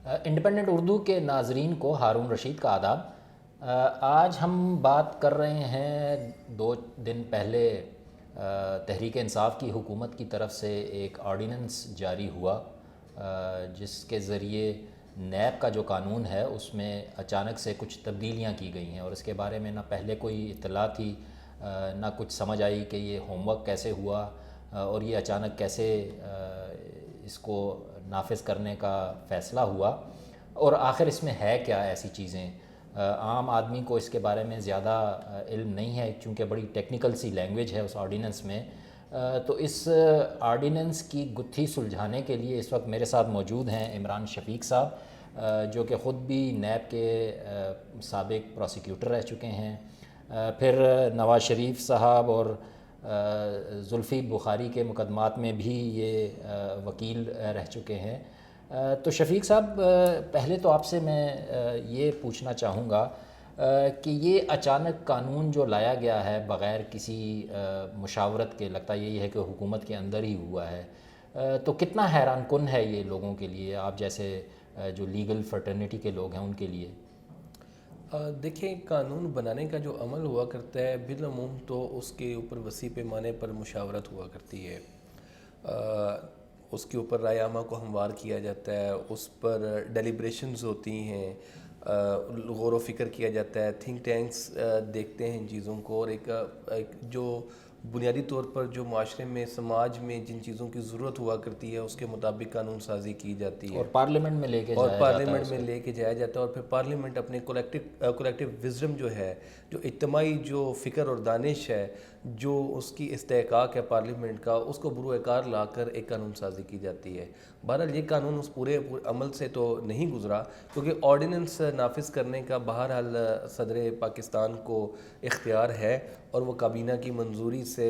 Independent Urdu کے ناظرین کو ہارون رشید کا آداب۔ آج ہم بات کر رہے ہیں 2 دن پہلے تحریک انصاف کی حکومت کی طرف سے ایک آرڈیننس جاری ہوا جس کے ذریعے نیب کا جو قانون ہے اس میں اچانک سے کچھ تبدیلیاں کی گئی ہیں، اور اس کے بارے میں نہ پہلے کوئی اطلاع تھی نہ کچھ سمجھ آئی کہ یہ ہوم ورک کیسے ہوا اور یہ اچانک کیسے اس کو نافذ کرنے کا فیصلہ ہوا، اور آخر اس میں ہے کیا ایسی چیزیں۔ عام آدمی کو اس کے بارے میں زیادہ علم نہیں ہے چونکہ بڑی ٹیکنیکل سی لینگویج ہے اس آرڈیننس میں۔ تو اس آرڈیننس کی گتھی سلجھانے کے لیے اس وقت میرے ساتھ موجود ہیں عمران شفیق صاحب، جو کہ خود بھی نیب کے سابق پروسیکیوٹر رہ چکے ہیں، پھر نواز شریف صاحب اور زلفی بخاری کے مقدمات میں بھی یہ وکیل رہ چکے ہیں۔ تو شفیق صاحب، پہلے تو آپ سے میں یہ پوچھنا چاہوں گا کہ یہ اچانک قانون جو لایا گیا ہے بغیر کسی مشاورت کے، لگتا یہی ہے کہ حکومت کے اندر ہی ہوا ہے، تو کتنا حیران کن ہے یہ لوگوں کے لیے، آپ جیسے جو لیگل فرٹرنیٹی کے لوگ ہیں ان کے لیے؟ دیکھیں، قانون بنانے کا جو عمل ہوا کرتا ہے بالعموم تو اس کے اوپر وسیع پیمانے پر مشاورت ہوا کرتی ہے، اس کے اوپر رائے عامہ کو ہموار کیا جاتا ہے، اس پر ڈیلیبریشنز ہوتی ہیں، غور و فکر کیا جاتا ہے، تھنک ٹینکس دیکھتے ہیں ان چیزوں کو، اور ایک جو بنیادی طور پر جو معاشرے میں سماج میں جن چیزوں کی ضرورت ہوا کرتی ہے اس کے مطابق قانون سازی کی جاتی ہے، اور پارلیمنٹ میں لے کے اور جایا جاتا ہے پارلیمنٹ اس میں کو۔ لے کے جایا جاتا ہے، اور پھر پارلیمنٹ اپنے کولیکٹیو وزڈم جو ہے، جو اجتماعی جو فکر اور دانش ہے، جو اس کی استحقاق ہے پارلیمنٹ کا، اس کو بروئے کار لا کر ایک قانون سازی کی جاتی ہے۔ بہرحال یہ قانون اس پورے عمل سے تو نہیں گزرا، کیونکہ آرڈیننس نافذ کرنے کا بہرحال صدر پاکستان کو اختیار ہے اور وہ کابینہ کی منظوری سے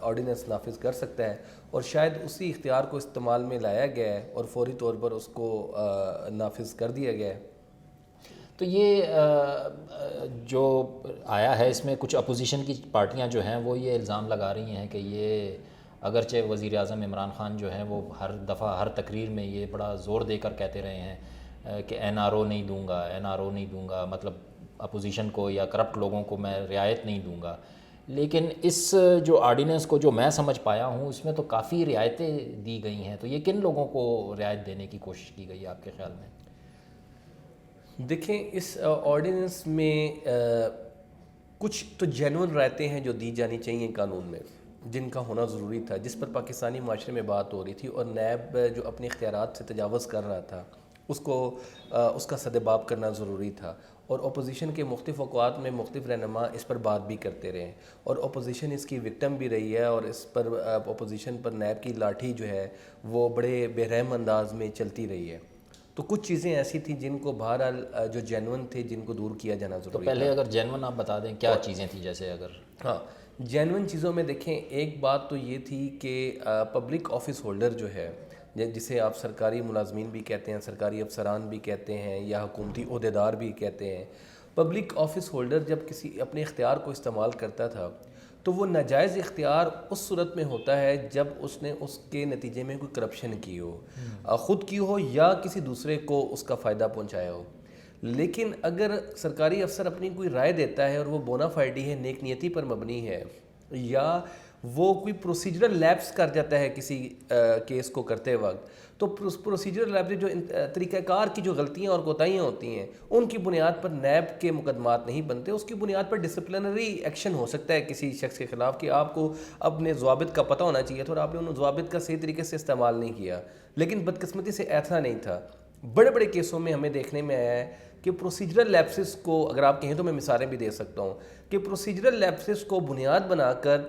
آرڈیننس نافذ کر سکتا ہے، اور شاید اسی اختیار کو استعمال میں لایا گیا ہے اور فوری طور پر اس کو نافذ کر دیا گیا ہے۔ تو یہ جو آیا ہے اس میں کچھ اپوزیشن کی پارٹیاں جو ہیں وہ یہ الزام لگا رہی ہیں کہ یہ اگرچہ وزیر اعظم عمران خان جو ہیں وہ ہر دفعہ ہر تقریر میں یہ بڑا زور دے کر کہتے رہے ہیں کہ این آر او نہیں دوں گا، این آر او نہیں دوں گا، مطلب اپوزیشن کو یا کرپٹ لوگوں کو میں رعایت نہیں دوں گا، لیکن اس جو آرڈیننس کو جو میں سمجھ پایا ہوں اس میں تو کافی رعایتیں دی گئی ہیں، تو یہ کن لوگوں کو رعایت دینے کی کوشش کی گئی ہے آپ کے خیال میں؟ دیکھیں، اس آرڈیننس میں کچھ تو جینون رعایتیں ہیں جو دی جانی چاہیے قانون میں، جن کا ہونا ضروری تھا، جس پر پاکستانی معاشرے میں بات ہو رہی تھی، اور نیب جو اپنے اختیارات سے تجاوز کر رہا تھا اس کا سدباب کرنا ضروری تھا، اور اپوزیشن کے مختلف اوقات میں مختلف رہنما اس پر بات بھی کرتے رہے، اور اپوزیشن اس کی وکٹم بھی رہی ہے، اور اس پر اپوزیشن پر نیب کی لاٹھی جو ہے وہ بڑے بے رحم انداز میں چلتی رہی ہے۔ تو کچھ چیزیں ایسی تھیں جن کو بہرحال جو جینون تھے جن کو دور کیا جانا تو ضروری پہلے تھا۔ اگر جینون آپ بتا دیں کیا چیزیں تھیں، جیسے اگر ہاں، جینون چیزوں میں دیکھیں، ایک بات تو یہ تھی کہ پبلک آفس ہولڈر جو ہے، جسے آپ سرکاری ملازمین بھی کہتے ہیں، سرکاری افسران بھی کہتے ہیں، یا حکومتی عہدیدار بھی کہتے ہیں، پبلک آفس ہولڈر جب کسی اپنے اختیار کو استعمال کرتا تھا تو وہ ناجائز اختیار اس صورت میں ہوتا ہے جب اس نے اس کے نتیجے میں کوئی کرپشن کی ہو، خود کی ہو یا کسی دوسرے کو اس کا فائدہ پہنچایا ہو۔ لیکن اگر سرکاری افسر اپنی کوئی رائے دیتا ہے اور وہ بونا فائڈی ہے، نیک نیتی پر مبنی ہے، یا وہ کوئی پروسیجرل لیپس کر جاتا ہے کسی کیس کو کرتے وقت، تو پروسیجرل لیپس جو طریقہ کار کی جو غلطیاں اور کوتاہیاں ہوتی ہیں ان کی بنیاد پر نیب کے مقدمات نہیں بنتے، اس کی بنیاد پر ڈسپلنری ایکشن ہو سکتا ہے کسی شخص کے خلاف، کہ آپ کو اپنے ضوابط کا پتہ ہونا چاہیے تھا اور آپ نے ان ضوابط کا صحیح طریقے سے استعمال نہیں کیا، لیکن بدقسمتی سے ایسا نہیں تھا۔ بڑے بڑے کیسوں میں ہمیں دیکھنے میں آیا ہے کہ پروسیجرل لیپسز کو، اگر آپ کہیں تو میں مثالیں بھی دے سکتا ہوں، کہ پروسیجرل لیپسز کو بنیاد بنا کر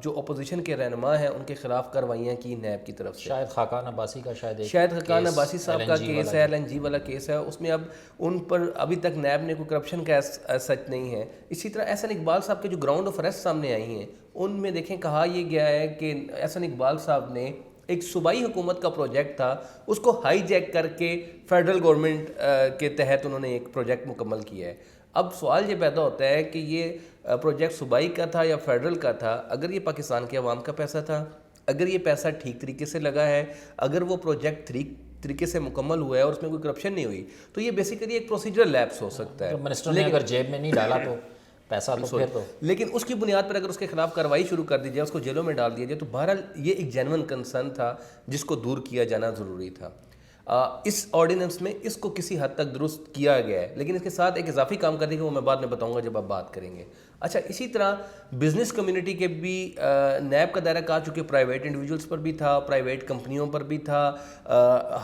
جو اپوزیشن کے رہنما ہیں ان کے خلاف کاروائیاں کی نیب کی طرف سے۔ شاید خاقان عباسی کا شاید خاقان عباسی صاحب کا کیس ہے، LNG والا کیس ہے، اس میں اب ان پر ابھی تک نیب نے کوئی کرپشن کا سچ نہیں ہے۔ اسی طرح احسن اقبال صاحب کے جو گراؤنڈ آف اریسٹ سامنے آئی ہیں ان میں دیکھیں کہا یہ گیا ہے کہ احسن اقبال صاحب نے ایک صوبائی حکومت کا پروجیکٹ تھا، اس کو ہائی جیک کر کے فیڈرل گورنمنٹ کے تحت انہوں نے ایک پروجیکٹ مکمل کیا ہے۔ اب سوال یہ پیدا ہوتا ہے کہ یہ پروجیکٹ صوبائی کا تھا یا فیڈرل کا تھا؟ اگر یہ پاکستان کے عوام کا پیسہ تھا، اگر یہ پیسہ ٹھیک طریقے سے لگا ہے، اگر وہ پروجیکٹ طریقے سے مکمل ہوا ہے اور اس میں کوئی کرپشن نہیں ہوئی تو یہ بیسیکلی ایک پروسیجرل لیپس ہو سکتا ہے. منسٹر نے اگر جیب میں نہیں ڈالا تو پیسہ تو پھر تو لیکن اس کی بنیاد پر اگر اس کے خلاف کارروائی شروع کر دی جائے, اس کو جیلوں میں ڈال دیا جائے, تو بہرحال یہ ایک جینون کنسرن تھا جس کو دور کیا جانا ضروری تھا. اس آرڈیننس میں اس کو کسی حد تک درست کیا گیا ہے, لیکن اس کے ساتھ ایک اضافی کام کرنے کے وہ میں بعد میں بتاؤں گا جب آپ بات کریں گے. اچھا, اسی طرح بزنس کمیونٹی کے بھی نیب کا دائرہ کار چونکہ پرائیویٹ انڈیویجولس پر بھی تھا, پرائیویٹ کمپنیوں پر بھی تھا,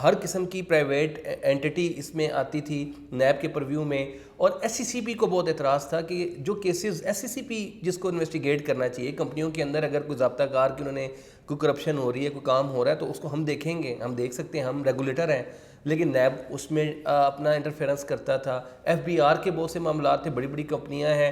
ہر قسم کی پرائیویٹ اینٹی اس میں آتی تھی نیب کے پرویو میں. اور ایس سی سی پی کو بہت اعتراض تھا کہ جو کیسز ایس سی سی پی جس کو انویسٹیگیٹ کرنا چاہیے کمپنیوں کے اندر, اگر کوئی ضابطہ کار کہ انہوں نے کوئی کرپشن ہو رہی ہے, کوئی کام ہو رہا ہے, تو اس کو ہم دیکھیں گے, ہم دیکھ سکتے ہیں, ہم ریگولیٹر ہیں. لیکن نیب اس میں اپنا انٹرفیرنس کرتا تھا. ایف بی آر کے بہت سے معاملات تھے, بڑی بڑی کمپنیاں ہیں,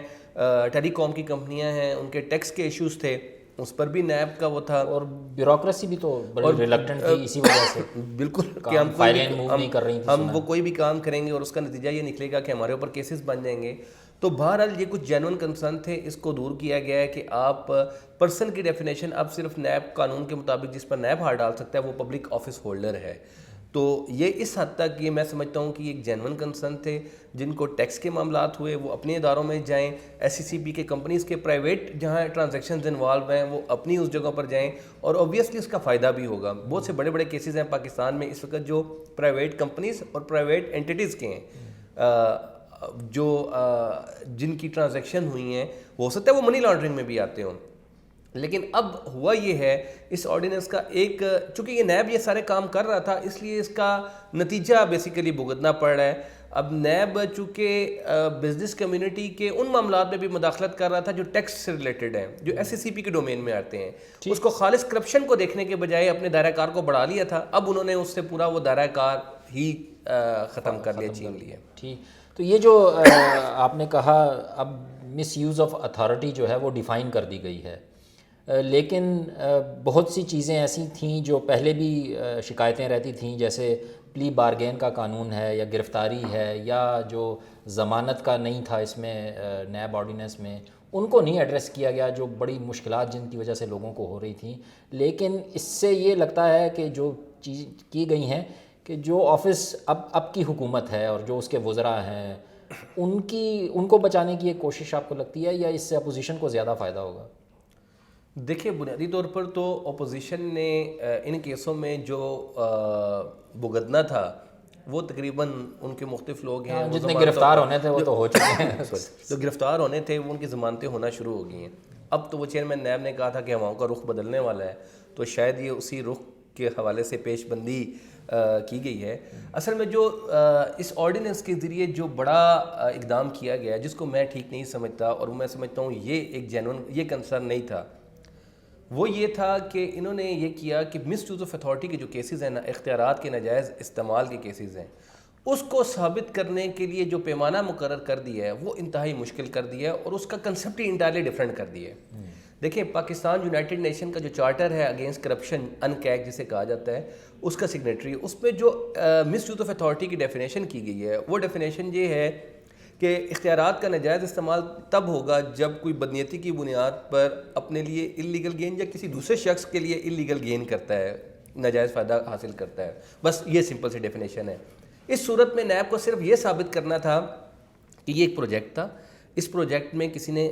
ٹیلی کام کی کمپنیاں ہیں, ان کے ٹیکس کے ایشوز تھے, اس پر بھی نیب کا وہ تھا. اور بیوروکریسی بھی تو بڑی ریلیکٹنٹ تھی اسی وجہ سے. بالکل, کہ ہم فائلیں موو نہیں کر رہی تھیں, ہم وہ کوئی بھی کام کریں گے اور اس کا نتیجہ یہ نکلے گا کہ ہمارے اوپر کیسز بن جائیں گے. تو بہرحال یہ کچھ جینون کنسرن تھے, اس کو دور کیا گیا ہے کہ آپ پرسن کی ڈیفینیشن اب صرف نیب قانون کے مطابق جس پر نیب ہار ڈال سکتا ہے وہ پبلک آفس ہولڈر ہے. تو یہ اس حد تک یہ میں سمجھتا ہوں کہ ایک جینون کنسرن تھے. جن کو ٹیکس کے معاملات ہوئے وہ اپنے اداروں میں جائیں, ایس سی سی بی کے کمپنیز کے پرائیویٹ جہاں ٹرانزیکشنز انوالو ہیں وہ اپنی اس جگہ پر جائیں, اور اوبویسلی اس کا فائدہ بھی ہوگا. بہت سے بڑے بڑے کیسز ہیں پاکستان میں اس وقت جو پرائیویٹ کمپنیز اور پرائیویٹ اینٹیز کے ہیں جو جن کی ٹرانزیکشن ہوئی ہیں, ہو سکتا ہے وہ منی لانڈرنگ میں بھی آتے ہوں. لیکن اب ہوا یہ ہے اس آرڈیننس کا ایک, چونکہ یہ نیب یہ سارے کام کر رہا تھا اس لیے اس کا نتیجہ بیسیکلی بھگتنا پڑ رہا ہے. اب نیب چونکہ بزنس کمیونٹی کے ان معاملات میں بھی مداخلت کر رہا تھا جو ٹیکس سے ریلیٹڈ ہیں, جو ایس سی سی پی کے ڈومین میں آتے ہیں, اس کو خالص کرپشن کو دیکھنے کے بجائے اپنے دائرہ کار کو بڑھا لیا تھا. اب انہوں نے اس سے پورا وہ دائرہ کار ہی ختم کر لیا, چھین لیا. ٹھیک, تو یہ جو آپ نے کہا اب مس یوز آف اتھارٹی جو ہے وہ ڈیفائن کر دی گئی ہے, لیکن بہت سی چیزیں ایسی تھیں جو پہلے بھی شکایتیں رہتی تھیں, جیسے پلی بارگین کا قانون ہے یا گرفتاری ہے یا جو ضمانت کا نہیں تھا اس میں نیب آرڈیننس میں, ان کو نہیں ایڈریس کیا گیا, جو بڑی مشکلات جن کی وجہ سے لوگوں کو ہو رہی تھیں. لیکن اس سے یہ لگتا ہے کہ جو چیز کی گئی ہیں کہ جو آفس اب کی حکومت ہے اور جو اس کے وزراء ہیں ان کو بچانے کی ایک کوشش آپ کو لگتی ہے, یا اس سے اپوزیشن کو زیادہ فائدہ ہوگا؟ دیکھیں, بنیادی طور پر تو اپوزیشن نے ان کیسوں میں جو بھگتنا تھا وہ تقریباً ان کے مختلف لوگ ہیں, جتنے گرفتار ہونے تھے وہ تو ہو چکے ہیں. جو گرفتار ہونے تھے وہ ان کی ضمانتیں ہونا شروع ہو گئی ہیں. اب تو وہ چیئرمین نیب نے کہا تھا کہ ہواؤں کا رخ بدلنے والا ہے, تو شاید یہ اسی رخ کے حوالے سے پیش بندی کی گئی ہے. اصل میں جو اس آرڈیننس کے ذریعے جو بڑا اقدام کیا گیا جس کو میں ٹھیک نہیں سمجھتا, اور میں سمجھتا ہوں یہ ایک جینون یہ کنسرن نہیں تھا, وہ یہ تھا کہ انہوں نے یہ کیا کہ مس یوز آف اتھارٹی کے جو کیسز ہیں نا, اختیارات کے ناجائز استعمال کے کیسز ہیں, اس کو ثابت کرنے کے لیے جو پیمانہ مقرر کر دیا ہے وہ انتہائی مشکل کر دیا ہے, اور اس کا کنسیپٹ ہی انٹائرلی ڈفرینٹ کر دیا ہے. دیکھیں, پاکستان یونائٹڈ نیشن کا جو چارٹر ہے اگینسٹ کرپشن انکیک جسے کہا جاتا ہے, اس کا سگنیٹری, اس پہ جو مس یوز آف اتھارٹی کی ڈیفینیشن کی گئی ہے وہ ڈیفینیشن یہ ہے کہ اختیارات کا ناجائز استعمال تب ہوگا جب کوئی بدنیتی کی بنیاد پر اپنے لیے اللیگل گین یا کسی دوسرے شخص کے لیے اللیگل گین کرتا ہے, ناجائز فائدہ حاصل کرتا ہے. بس یہ سمپل سی ڈیفینیشن ہے. اس صورت میں نیب کو صرف یہ ثابت کرنا تھا کہ یہ ایک پروجیکٹ تھا, اس پروجیکٹ میں کسی نے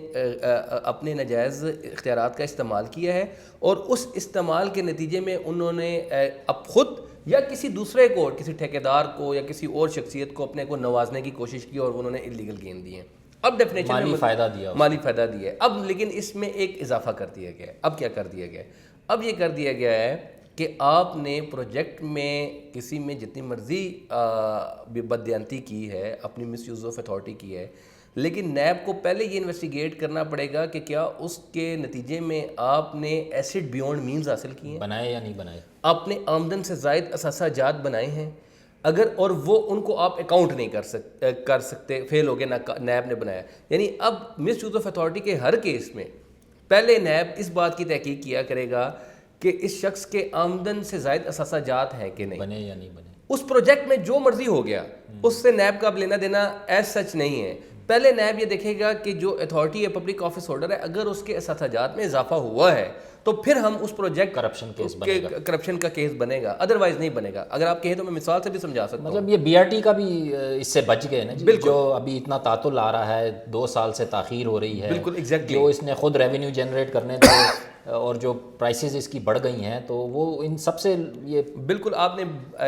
اپنے ناجائز اختیارات کا استعمال کیا ہے, اور اس استعمال کے نتیجے میں انہوں نے اب خود یا کسی دوسرے کو, کسی ٹھیکیدار کو یا کسی اور شخصیت کو اپنے کو نوازنے کی کوشش کی اور انہوں نے اللیگل گین دیے. اب ڈیفینیشن مالی فائدہ دیا, مالی فائدہ دیا ہے. اب لیکن اس میں ایک اضافہ کر دیا گیا ہے. اب کیا کر دیا گیا ہے؟ اب یہ کر دیا گیا ہے کہ آپ نے پروجیکٹ میں کسی میں جتنی مرضی بددیانتی کی ہے, اپنی مس یوز آف اتھارٹی کی ہے, لیکن نیب کو پہلے یہ انویسٹیگیٹ کرنا پڑے گا کہ کیا اس کے نتیجے میں آپ نے ایسڈ بیونڈ مینز حاصل کیے ہیں, بنائے یا نہیں بنائے, آپ نے آمدن سے زائد اثاثہ جات بنائے ہیں, اگر اور وہ ان کو آپ اکاؤنٹ نہیں کر سکتے, فیل ہو گئے, نیب نے بنایا. یعنی اب مس یوز آف اتھارٹی کے ہر کیس میں پہلے نیب اس بات کی تحقیق کیا کرے گا کہ اس شخص کے آمدن سے زائد اثاثہ جات ہیں کہ نہیں, بنے یا نہیں بنے. اس پروجیکٹ میں جو مرضی ہو گیا اس سے نیب کا اب لینا دینا ایز سچ نہیں ہے. پہلے نیب یہ دیکھے گا کہ جو اتھارٹی ہے پبلک آفس ہولڈر ہے اگر اس کے اثاثات میں اضافہ ہوا ہے تو پھر ہم اس پروجیکٹ کرپشن کا کیس بنے گا، ادروائز نہیں بنے گا. اگر آپ کہیں تو میں مثال سے بھی سمجھا سکتا ہوں. مطلب یہ بی آر ٹی کا بھی اس سے بچ گئے نا جی، جو ابھی اتنا تعطل آ رہا ہے، 2 سال سے تاخیر ہو رہی ہے، بالکل ایگزیکٹلی، جو اس نے خود ریونیو جنریٹ کرنے تھے اور جو پرائسز اس کی بڑھ گئی ہیں، تو وہ ان سب سے یہ بالکل آپ نے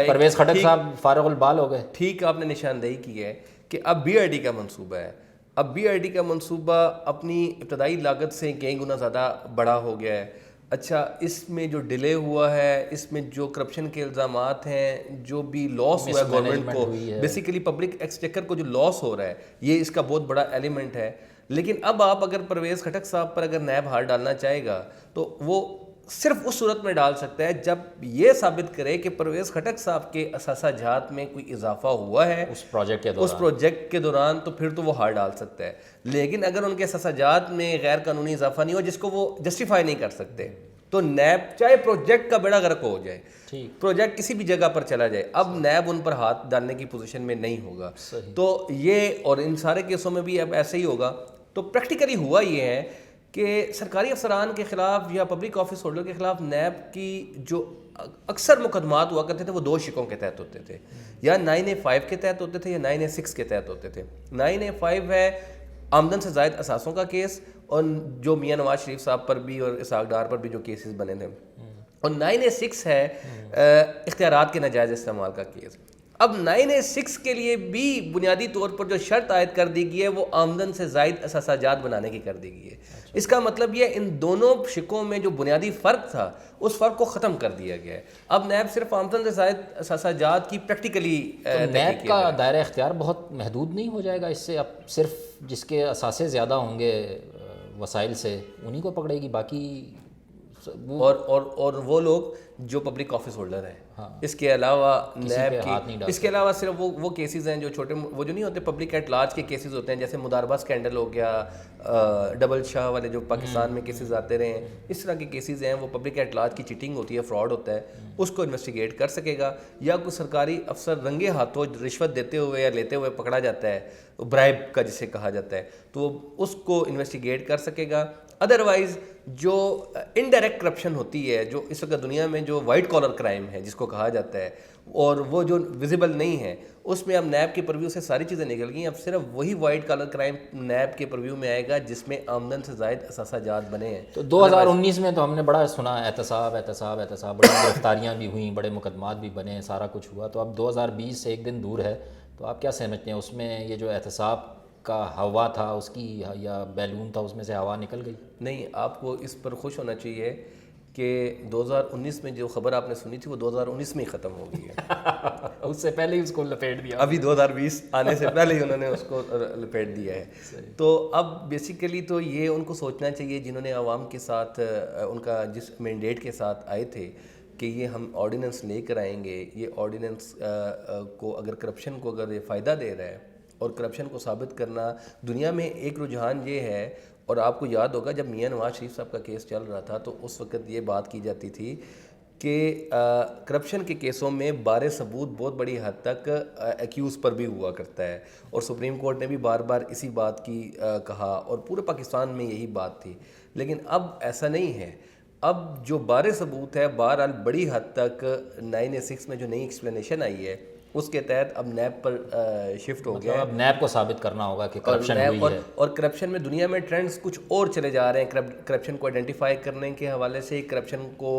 پرویز خٹک صاحب فارغ البال ہو گئے. ٹھیک آپ نے نشاندہی کی ہے کہ اب بی آر ٹی کا منصوبہ ہے. اب بی آر ٹی کا منصوبہ اپنی ابتدائی لاگت سے کئی گنا زیادہ بڑا ہو گیا ہے. اچھا، اس میں جو ڈیلے ہوا ہے، اس میں جو کرپشن کے الزامات ہیں، جو بھی لاس ہوا ہے گورنمنٹ کو، بیسیکلی پبلک ایکسچیکر کو جو لاس ہو رہا ہے، یہ اس کا بہت بڑا ایلیمنٹ ہے. لیکن اب آپ اگر پرویز خٹک صاحب پر اگر نیب ہاتھ ڈالنا چاہے گا تو وہ صرف اس صورت میں ڈال سکتا ہے جب یہ ثابت کرے کہ پرویز خٹک صاحب کے اثاثہ جات میں کوئی اضافہ ہوا ہے اس پروجیکٹ کے دوران، تو پھر تو وہ ہار ڈال سکتا ہے. لیکن اگر ان کے اثاثہ جات میں غیر قانونی اضافہ نہیں ہو جس کو وہ جسٹیفائی نہیں کر سکتے، تو نیب چاہے پروجیکٹ کا بیڑا غرق ہو جائے، پروجیکٹ کسی بھی جگہ پر چلا جائے، اب نیب ان پر ہاتھ ڈالنے کی پوزیشن میں نہیں ہوگا. تو یہ اور ان سارے کیسوں میں بھی اب ایسے ہی ہوگا. تو پریکٹیکلی ہوا یہ ہے کہ سرکاری افسران کے خلاف یا پبلک آفس ہولڈر کے خلاف نیب کی جو اکثر مقدمات ہوا کرتے تھے وہ 2 شقوں کے تحت ہوتے تھے، یا 9A5 کے تحت ہوتے تھے یا 9A6 کے تحت ہوتے تھے. 9A5 ہے آمدن سے زائد اثاثوں کا کیس، اور جو میاں نواز شریف صاحب پر بھی اور اسحاق ڈار پر بھی جو کیسز بنے تھے. اور 9A6 ہے اختیارات کے ناجائز استعمال کا کیس. اب 9A6 کے لیے بھی بنیادی طور پر جو شرط عائد کر دی گئی ہے وہ آمدن سے زائد اثاثہ جات بنانے کی کر دی گئی ہے. اس کا مطلب یہ ان دونوں شقوں میں جو بنیادی فرق تھا اس فرق کو ختم کر دیا گیا ہے. اب نیب صرف آمدن سے زائد اثاثہ جات کی پریکٹیکلی نیب کا دائرہ اختیار بہت محدود نہیں ہو جائے گا اس سے؟ اب صرف جس کے اثاثے زیادہ ہوں گے وسائل سے انہی کو پکڑے گی، باقی اور وہ لوگ جو پبلک آفس ہولڈر ہیں. اس کے علاوہ نیب کی اس کے علاوہ صرف وہ کیسز ہیں جو چھوٹے، وہ جو نہیں ہوتے پبلک ایٹ لارج کے کیسز ہوتے ہیں، جیسے مداربہ اسکینڈل ہو گیا، ڈبل شاہ والے جو پاکستان میں کیسز آتے رہے ہیں، اس طرح کے کیسز ہیں. وہ پبلک ایٹ لارج کی چیٹنگ ہوتی ہے، فراڈ ہوتا ہے، اس کو انویسٹیگیٹ کر سکے گا. یا کوئی سرکاری افسر رنگے ہاتھوں رشوت دیتے ہوئے یا لیتے ہوئے پکڑا جاتا ہے، برائب کا جسے کہا جاتا ہے، تو وہ اس کو انویسٹیگیٹ کر سکے گا. ادروائز جو انڈائریکٹ کرپشن ہوتی ہے، جو اس وقت دنیا میں جو وائٹ کالر کرائم ہے جس کو کہا جاتا ہے، اور وہ جو ویزیبل نہیں ہے، اس میں اب نیب کے پرویو سے ساری چیزیں نکل گئیں. اب صرف وہی وائٹ کالر کرائم نیب کے پرویو میں آئے گا جس میں آمدن سے زائد اثاثہ جات بنے ہیں. تو 2019 میں تو ہم نے بڑا سنا احتساب، بڑی گرفتاریاں بھی ہوئیں، بڑے مقدمات بھی بنے، سارا کچھ ہوا. تو اب 2020 سے ایک دن دور ہے، تو آپ کیا سمجھتے ہیں اس میں یہ جو احتساب کا ہوا تھا اس کی، یا بیلون تھا اس میں سے ہوا نکل گئی؟ نہیں، آپ کو اس پر خوش ہونا چاہیے کہ 2019 میں جو خبر آپ نے سنی تھی وہ 2019 میں ہی ختم ہو گئی ہے. اس سے پہلے ہی اس کو لپیٹ دیا، ابھی 2020 آنے سے پہلے ہی انہوں نے اس کو لپیٹ دیا ہے. تو اب بیسیکلی تو یہ ان کو سوچنا چاہیے جنہوں نے عوام کے ساتھ ان کا جس مینڈیٹ کے ساتھ آئے تھے کہ یہ ہم آرڈیننس لے کر آئیں گے، یہ آرڈیننس کو اگر کرپشن کو اگر یہ فائدہ دے رہا ہے، اور کرپشن کو ثابت کرنا دنیا میں ایک رجحان یہ ہے. اور آپ کو یاد ہوگا جب میاں نواز شریف صاحب کا کیس چل رہا تھا تو اس وقت یہ بات کی جاتی تھی کہ کرپشن کے کیسوں میں بار ثبوت بہت بڑی حد تک ایکیوز پر بھی ہوا کرتا ہے، اور سپریم کورٹ نے بھی بار بار اسی بات کی کہا، اور پورے پاکستان میں یہی بات تھی. لیکن اب ایسا نہیں ہے. اب جو بار ثبوت ہے بہرحال بڑی حد تک 9A6 میں جو نئی ایکسپلینیشن آئی ہے اس کے تحت اب نیب پر شفٹ ہو گیا ہے. اب نیب کو ثابت کرنا ہوگا کہ کرپشن ہوئی ہے. اور کرپشن میں دنیا میں ٹرینڈز کچھ اور چلے جا رہے ہیں. کرپشن کو آئیڈینٹیفائی کرنے کے حوالے سے، کرپشن کو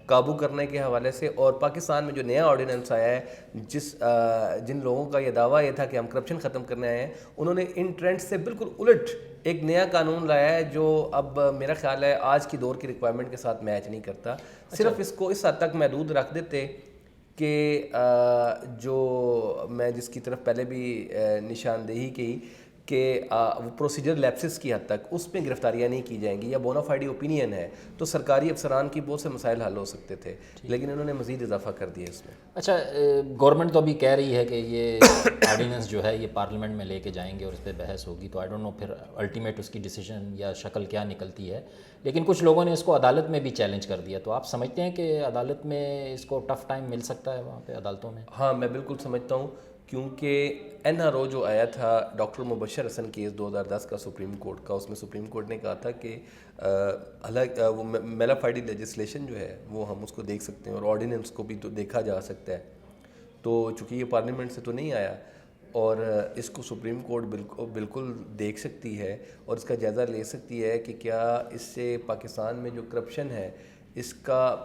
قابو کرنے کے حوالے سے. اور پاکستان میں جو نیا آرڈیننس آیا ہے، جن لوگوں کا یہ دعویٰ یہ تھا کہ ہم کرپشن ختم کرنے آئے ہیں، انہوں نے ان ٹرینڈ سے بالکل الٹ ایک نیا قانون لایا ہے جو اب میرا خیال ہے آج کی دور کی ریکوائرمنٹ کے ساتھ میچ نہیں کرتا. صرف اس کو اس حد تک محدود رکھ دیتے کہ جو میں جس کی طرف پہلے بھی نشاندہی کی کہ وہ پروسیجر لیپسز کی حد تک اس میں گرفتاریاں نہیں کی جائیں گی، یا بونافائیڈ اوپینین ہے تو سرکاری افسران کی بہت سے مسائل حل ہو سکتے تھے، لیکن انہوں نے مزید اضافہ کر دیا اس میں. اچھا، گورنمنٹ تو ابھی کہہ رہی ہے کہ یہ آرڈیننس جو ہے یہ پارلیمنٹ میں لے کے جائیں گے اور اس پہ بحث ہوگی، تو آئی ڈونٹ نو پھر الٹیمیٹ اس کی ڈیسیژن یا شکل کیا نکلتی ہے. لیکن کچھ لوگوں نے اس کو عدالت میں بھی چیلنج کر دیا، تو آپ سمجھتے ہیں کہ عدالت میں اس کو ٹف ٹائم مل سکتا ہے وہاں پہ عدالتوں میں؟ ہاں، میں بالکل سمجھتا ہوں کیونکہ این آر او جو آیا تھا ڈاکٹر مبشر حسن کیس 2010 کا سپریم کورٹ کا، اس میں سپریم کورٹ نے کہا تھا کہ حالانکہ وہ میلافائڈی لیجسلیشن جو ہے وہ ہم اس کو دیکھ سکتے ہیں اور آرڈیننس کو بھی تو دیکھا جا سکتا ہے، تو چونکہ یہ پارلیمنٹ سے تو نہیں آیا اور اس کو سپریم کورٹ بالکل دیکھ سکتی ہے اور اس کا جائزہ لے سکتی ہے کہ کیا اس سے پاکستان میں جو کرپشن ہے اس کا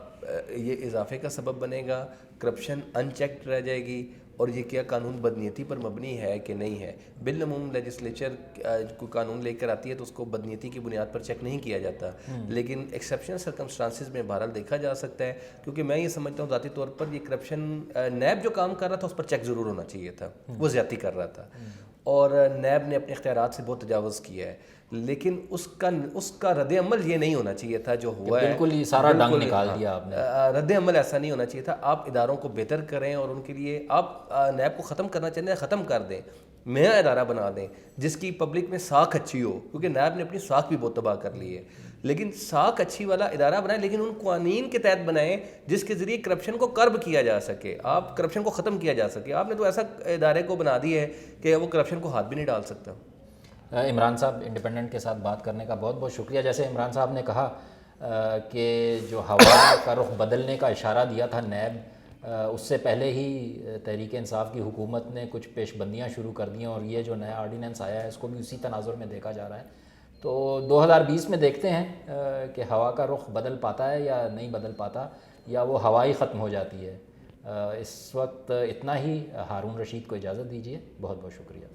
یہ اضافے کا سبب بنے گا، کرپشن ان چیکڈ رہ جائے گی، اور یہ کیا قانون بدنیتی پر مبنی ہے کہ نہیں ہے۔ بالعموم لیجسلیچر کوئی قانون لے کر آتی ہے تو اس کو بدنیتی کی بنیاد پر چیک نہیں کیا جاتا، لیکن ایکسیپشنل سرکمسٹانسز میں بہرحال دیکھا جا سکتا ہے، کیونکہ میں یہ سمجھتا ہوں ذاتی طور پر یہ کرپشن نیب جو کام کر رہا تھا اس پر چیک ضرور ہونا چاہیے تھا، وہ زیادتی کر رہا تھا اور نیب نے اپنے اختیارات سے بہت تجاوز کیا ہے، لیکن اس کا رد عمل یہ نہیں ہونا چاہیے تھا جو ہوا ہے، بالکل ہی سارا ڈنگ نکال دیا آپ نے۔ رد عمل ایسا نہیں ہونا چاہیے تھا۔ آپ اداروں کو بہتر کریں اور ان کے لیے آپ نیب کو ختم کرنا چاہتے ہیں ختم کر دیں، نیا ادارہ بنا دیں جس کی پبلک میں ساکھ اچھی ہو، کیونکہ نیب نے اپنی ساکھ بھی بہت تباہ کر لی ہے، لیکن ساکھ اچھی والا ادارہ بنائیں، لیکن ان قوانین کے تحت بنائیں جس کے ذریعے کرپشن کو کرب کیا جا سکے، آپ کرپشن کو ختم کیا جا سکے۔ آپ نے تو ایسا ادارے کو بنا دی ہے کہ وہ کرپشن کو ہاتھ بھی نہیں ڈال سکتا۔ عمران صاحب انڈیپینڈنٹ کے ساتھ بات کرنے کا بہت بہت شکریہ۔ جیسے عمران صاحب نے کہا کہ جو ہوا کا رخ بدلنے کا اشارہ دیا تھا نیب، اس سے پہلے ہی تحریک انصاف کی حکومت نے کچھ پیش بندیاں شروع کر دیں اور یہ جو نیا آرڈیننس آیا ہے اس کو بھی اسی تناظر میں دیکھا جا رہا ہے۔ تو 2020 میں دیکھتے ہیں کہ ہوا کا رخ بدل پاتا ہے یا نہیں بدل پاتا، یا وہ ہوا ہی ختم ہو جاتی ہے۔ اس وقت اتنا ہی۔ ہارون رشید کو اجازت دیجیے، بہت بہت شکریہ۔